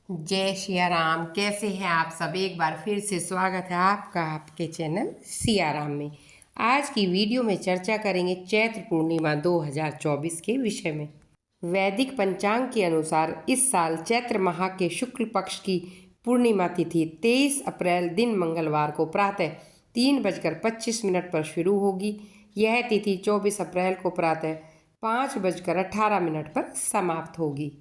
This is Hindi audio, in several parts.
जय सिया राम। कैसे हैं आप सब? एक बार फिर से स्वागत है आपका आपके चैनल सिया राम में। आज की वीडियो में चर्चा करेंगे चैत्र पूर्णिमा 2024 के विषय में। वैदिक पंचांग के अनुसार इस साल चैत्र माह के शुक्ल पक्ष की पूर्णिमा तिथि 23 अप्रैल दिन मंगलवार को प्रातः 3:25 पर शुरू होगी। यह तिथि 24 अप्रैल को प्रातः 5:18 पर समाप्त होगी।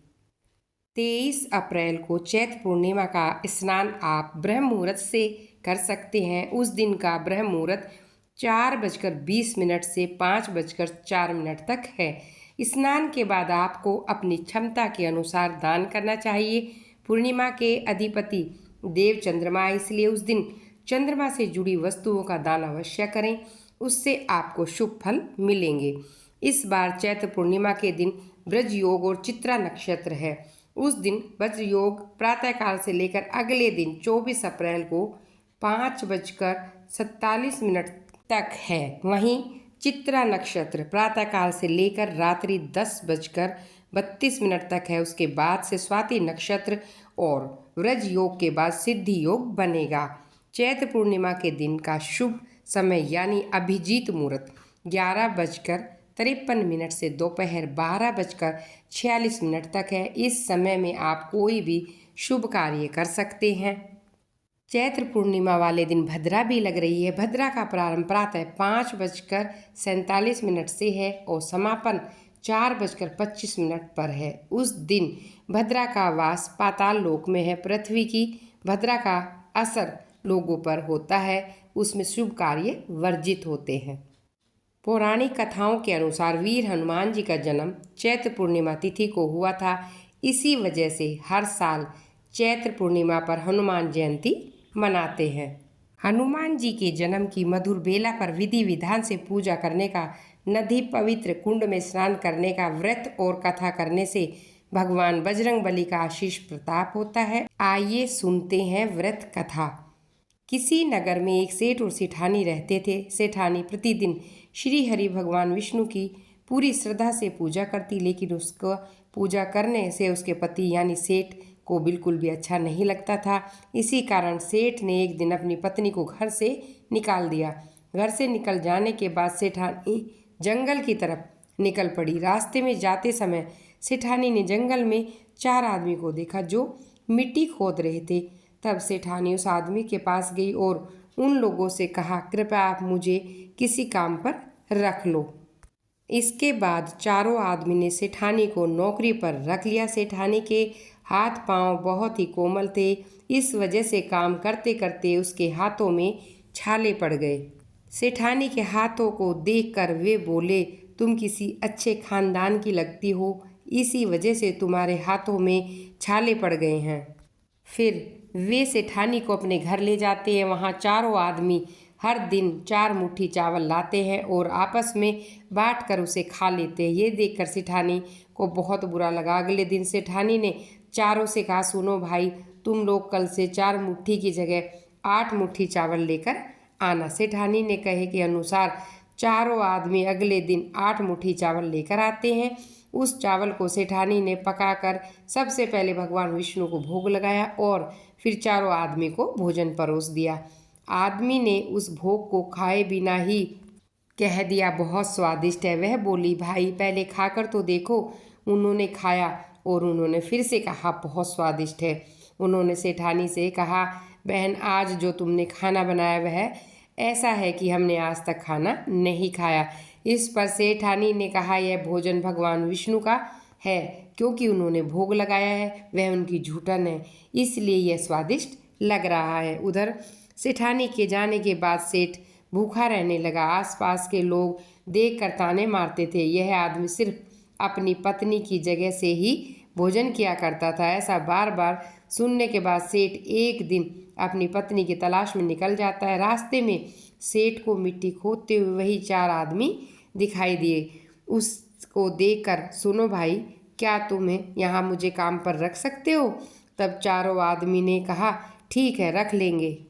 23 अप्रैल को चैत्र पूर्णिमा का स्नान आप ब्रह्म मुहूर्त से कर सकते हैं। उस दिन का ब्रह्म मुहूर्त 4:20 से 5:04 तक है। स्नान के बाद आपको अपनी क्षमता के अनुसार दान करना चाहिए। पूर्णिमा के अधिपति देव चंद्रमा, इसलिए उस दिन चंद्रमा से जुड़ी वस्तुओं का दान अवश्य करें, उससे आपको शुभ फल मिलेंगे। इस बार चैत्र पूर्णिमा के दिन ब्रज योग और चित्रा नक्षत्र है। उस दिन वज्र योग प्रातःकाल से लेकर अगले दिन 24 अप्रैल को 5:47 तक है। वहीं चित्रा नक्षत्र प्रातःकाल से लेकर रात्रि 10:32 तक है। उसके बाद से स्वाति नक्षत्र और व्रज योग के बाद सिद्धि योग बनेगा। चैत्र पूर्णिमा के दिन का शुभ समय यानी अभिजीत मुहूर्त 11:53 से दोपहर 12:46 तक है। इस समय में आप कोई भी शुभ कार्य कर सकते हैं। चैत्र पूर्णिमा वाले दिन भद्रा भी लग रही है। भद्रा का प्रारंभ प्रातः 5:47 से है और समापन 4:25 पर है। उस दिन भद्रा का वास पाताल लोक में है। पृथ्वी की भद्रा का असर लोगों पर होता है, उसमें शुभ कार्य वर्जित होते हैं। पौराणिक कथाओं के अनुसार वीर हनुमान जी का जन्म चैत्र पूर्णिमा तिथि को हुआ था। इसी वजह से हर साल चैत्र पूर्णिमा पर हनुमान जयंती मनाते हैं। हनुमान जी के जन्म की मधुर बेला पर विधि विधान से पूजा करने का, नदी पवित्र कुंड में स्नान करने का, व्रत और कथा करने से भगवान बजरंगबली का आशीष प्रताप होता है। आइए सुनते हैं व्रत कथा। किसी नगर में एक सेठ और सेठानी रहते थे। सेठानी प्रतिदिन श्री हरि भगवान विष्णु की पूरी श्रद्धा से पूजा करती, लेकिन उसको पूजा करने से उसके पति यानी सेठ को बिल्कुल भी अच्छा नहीं लगता था। इसी कारण सेठ ने एक दिन अपनी पत्नी को घर से निकाल दिया। घर से निकल जाने के बाद सेठानी जंगल की तरफ निकल पड़ी। रास्ते में जाते समय सेठानी ने जंगल में 4 आदमी को देखा जो मिट्टी खोद रहे थे। तब सेठानी उस आदमी के पास गई और उन लोगों से कहा, कृपया आप मुझे किसी काम पर रख लो। इसके बाद चारों आदमी ने सेठानी को नौकरी पर रख लिया। सेठानी के हाथ पांव बहुत ही कोमल थे, इस वजह से काम करते करते उसके हाथों में छाले पड़ गए। सेठानी के हाथों को देखकर वे बोले, तुम किसी अच्छे खानदान की लगती हो, इसी वजह से तुम्हारे हाथों में छाले पड़ गए हैं। फिर वे सेठानी को अपने घर ले जाते हैं। वहाँ चारों आदमी हर दिन 4 मुट्ठी चावल लाते हैं और आपस में बांट कर उसे खा लेते हैं। ये देखकर सेठानी को बहुत बुरा लगा। अगले दिन सेठानी ने चारों से कहा, सुनो भाई, तुम लोग कल से 4 मुट्ठी की जगह 8 मुट्ठी चावल लेकर आना। सेठानी ने कहे के अनुसार चारों आदमी अगले दिन 8 मुट्ठी चावल लेकर आते हैं। उस चावल को सेठानी ने पकाकर सबसे पहले भगवान विष्णु को भोग लगाया और फिर चारों आदमी को भोजन परोस दिया। आदमी ने उस भोग को खाए बिना ही कह दिया, बहुत स्वादिष्ट है। वह बोली, भाई पहले खाकर तो देखो। उन्होंने खाया और उन्होंने फिर से कहा, बहुत स्वादिष्ट है। उन्होंने सेठानी से कहा, बहन आज जो तुमने खाना बनाया वह ऐसा है कि हमने आज तक खाना नहीं खाया। इस पर सेठानी ने कहा, यह भोजन भगवान विष्णु का है, क्योंकि उन्होंने भोग लगाया है, वह उनकी झूठन है, इसलिए यह स्वादिष्ट लग रहा है। उधर सेठानी के जाने के बाद सेठ भूखा रहने लगा। आसपास के लोग देखकर ताने मारते थे, यह आदमी सिर्फ अपनी पत्नी की जगह से ही भोजन किया करता था। ऐसा बार बार सुनने के बाद सेठ एक दिन अपनी पत्नी की तलाश में निकल जाता है। रास्ते में सेठ को मिट्टी खोदते हुए वही 4 आदमी दिखाई दिए। उसको देखकर, सुनो भाई, क्या तुम्हें यहाँ मुझे काम पर रख सकते हो? तब चारों आदमी ने कहा, ठीक है, रख लेंगे।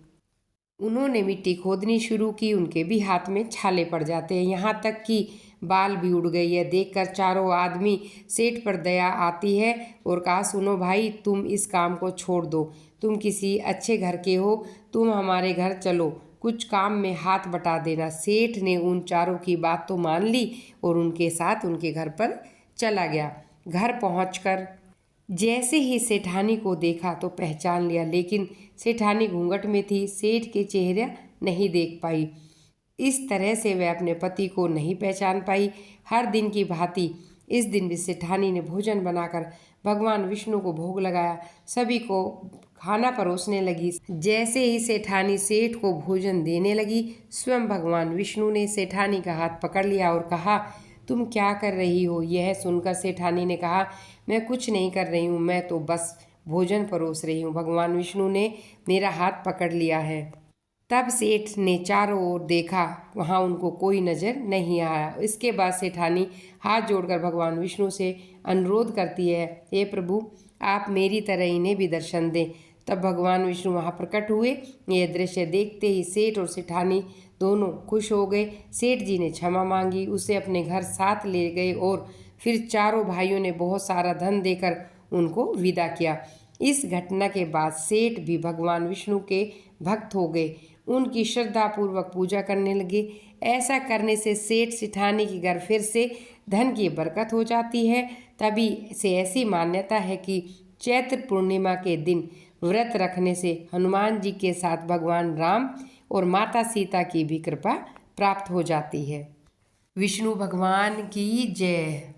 उन्होंने मिट्टी खोदनी शुरू की। उनके भी हाथ में छाले पड़ जाते हैं, यहाँ तक कि बाल भी उड़ गए। यह देखकर चारों आदमी सेठ पर दया आती है और कहा, सुनो भाई, तुम इस काम को छोड़ दो। तुम किसी अच्छे घर के हो, तुम हमारे घर चलो, कुछ काम में हाथ बटा देना। सेठ ने उन चारों की बात तो मान ली और उनके साथ उनके घर पर चला गया। घर पहुंचकर जैसे ही सेठानी को देखा तो पहचान लिया, लेकिन सेठानी घूंघट में थी, सेठ के चेहरा नहीं देख पाई। इस तरह से वह अपने पति को नहीं पहचान पाई। हर दिन की भांति इस दिन भी सेठानी ने भोजन बनाकर भगवान विष्णु को भोग लगाया, सभी को खाना परोसने लगी। जैसे ही सेठानी सेठ को भोजन देने लगी, स्वयं भगवान विष्णु ने सेठानी का हाथ पकड़ लिया और कहा, तुम क्या कर रही हो? यह सुनकर सेठानी ने कहा, मैं कुछ नहीं कर रही हूँ, मैं तो बस भोजन परोस रही हूँ। भगवान विष्णु ने मेरा हाथ पकड़ लिया है। तब सेठ ने चारों ओर देखा, वहाँ उनको कोई नज़र नहीं आया। इसके बाद सेठानी हाथ जोड़कर भगवान विष्णु से अनुरोध करती है, हे प्रभु, आप मेरी तरह इन्हें भी दर्शन दें। तब भगवान विष्णु वहाँ प्रकट हुए। यह दृश्य देखते ही सेठ और सेठानी दोनों खुश हो गए। सेठ जी ने क्षमा मांगी, उसे अपने घर साथ ले गए और फिर चारों भाइयों ने बहुत सारा धन देकर उनको विदा किया। इस घटना के बाद सेठ भी भगवान विष्णु के भक्त हो गए, उनकी श्रद्धापूर्वक पूजा करने लगे। ऐसा करने से सेठ सेठानी के घर फिर से धन की बरकत हो जाती है। तभी से ऐसी मान्यता है कि चैत्र पूर्णिमा के दिन व्रत रखने से हनुमान जी के साथ भगवान राम और माता सीता की भी कृपा प्राप्त हो जाती है। विष्णु भगवान की जय।